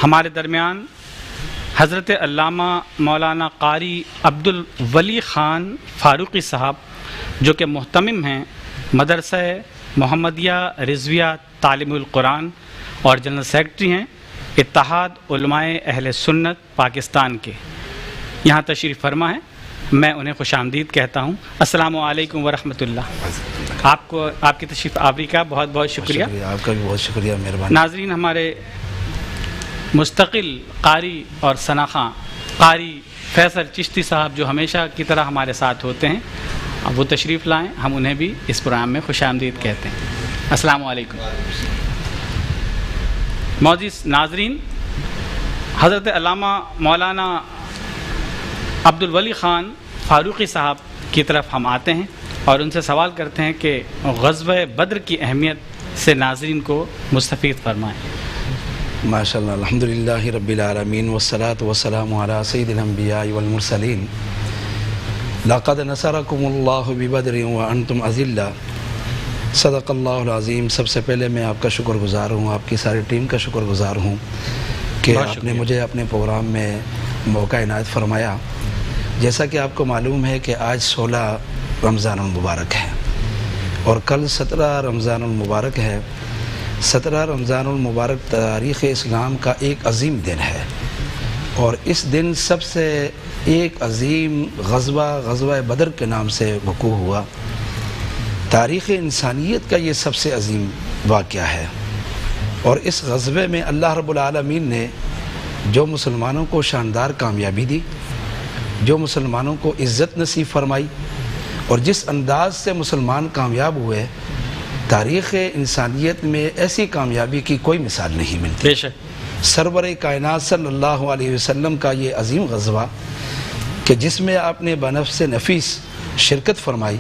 ہمارے درمیان حضرت علامہ مولانا قاری عبدالولی خان فاروقی صاحب جو کہ محتمم ہیں مدرسہ محمدیہ رضویہ تعلیم القرآن اور جنرل سیکرٹری ہیں اتحاد علماء اہل سنت پاکستان کے، یہاں تشریف فرما ہے۔ میں انہیں خوش آمدید کہتا ہوں۔ السلام علیکم ورحمۃ اللہ۔ آپ کی تشریف آوری کا بہت بہت شکریہ۔ آپ کا بھی بہت شکریہ، مہربانی۔ ناظرین، ہمارے مستقل قاری اور ثناخواں قاری فیصل چشتی صاحب جو ہمیشہ کی طرح ہمارے ساتھ ہوتے ہیں، اب وہ تشریف لائیں، ہم انہیں بھی اس پروگرام میں خوش آمدید کہتے ہیں۔ السلام علیکم۔ معزز ناظرین، حضرت علامہ مولانا عبدالولی خان فاروقی صاحب کی طرف ہم آتے ہیں اور ان سے سوال کرتے ہیں کہ غزوہ بدر کی اہمیت سے ناظرین کو مستفید فرمائیں۔ ماشاءاللہ، الحمدللہ رب العالمین والصلاة والسلام علی سید الانبیاء والمرسلین۔ لقد نصرکم اللہ ببدر وانتم اذلہ۔ صدق اللہ العظیم۔ سب سے پہلے میں آپ کا شکر گزار ہوں، آپ کی ساری ٹیم کا شکر گزار ہوں کہ آپ نے مجھے اپنے پروگرام میں موقع عنایت فرمایا۔ جیسا کہ آپ کو معلوم ہے کہ آج 16 رمضان المبارک ہے اور کل 17 رمضان المبارک ہے۔ 17 رمضان المبارک تاریخ اسلام کا ایک عظیم دن ہے اور اس دن سب سے ایک عظیم غزوہ بدر کے نام سے وقوع ہوا۔ تاریخ انسانیت کا یہ سب سے عظیم واقعہ ہے اور اس غزوے میں اللہ رب العالمین نے جو مسلمانوں کو شاندار کامیابی دی، جو مسلمانوں کو عزت نصیب فرمائی اور جس انداز سے مسلمان کامیاب ہوئے، تاریخ انسانیت میں ایسی کامیابی کی کوئی مثال نہیں ملتی۔ بے شک سرور کائنات صلی اللہ علیہ وسلم کا یہ عظیم غزوہ کہ جس میں آپ نے بنفس نفیس شرکت فرمائی،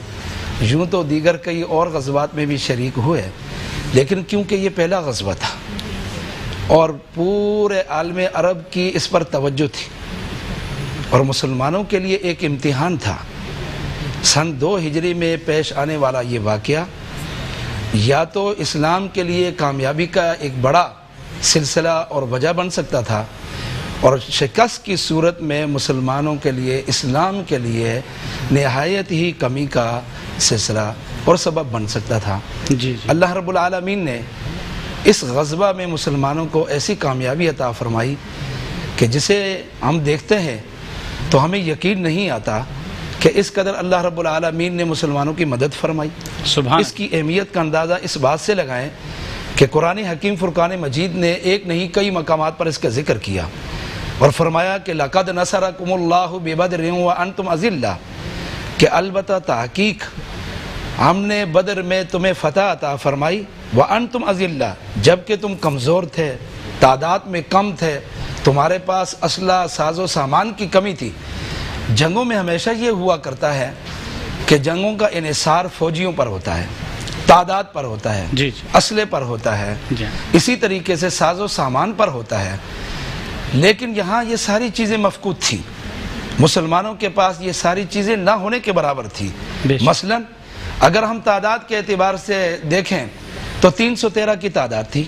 یوں تو دیگر کئی اور غزوات میں بھی شریک ہوئے، لیکن کیونکہ یہ پہلا غزوہ تھا اور پورے عالم عرب کی اس پر توجہ تھی اور مسلمانوں کے لیے ایک امتحان تھا، سن 2 ہجری میں پیش آنے والا یہ واقعہ یا تو اسلام کے لیے کامیابی کا ایک بڑا سلسلہ اور وجہ بن سکتا تھا اور شکست کی صورت میں مسلمانوں کے لیے، اسلام کے لیے نہایت ہی کمی کا سلسلہ اور سبب بن سکتا تھا۔ جی اللہ رب العالمین نے اس غزوہ میں مسلمانوں کو ایسی کامیابی عطا فرمائی کہ جسے ہم دیکھتے ہیں تو ہمیں یقین نہیں آتا کہ اس قدر اللہ رب العالمین نے مسلمانوں کی مدد فرمائی۔ سبحان۔ اس کی اہمیت کا اندازہ اس بات سے لگائیں کہ قرآن حکیم فرقان مجید نے ایک نہیں کئی مقامات پر اس کا ذکر کیا اور فرمایا کہ لقد نصرکم اللہ ببدر وانتم اذلہ، کہ البتہ تحقیق ہم نے بدر میں تمہیں فتح عطا فرمائی، وانتم اذلہ، جبکہ تم کمزور تھے، تعداد میں کم تھے، تمہارے پاس اسلحہ ساز و سامان کی کمی تھی۔ جنگوں میں ہمیشہ یہ ہوا کرتا ہے کہ جنگوں کا انحصار فوجیوں پر ہوتا ہے، تعداد پر ہوتا ہے، جی اسلحے پر ہوتا ہے، اسی طریقے سے ساز و سامان پر ہوتا ہے، لیکن یہاں یہ ساری چیزیں مفقود تھیں، مسلمانوں کے پاس یہ ساری چیزیں نہ ہونے کے برابر تھی۔ مثلا اگر ہم تعداد کے اعتبار سے دیکھیں تو 313 کی تعداد تھی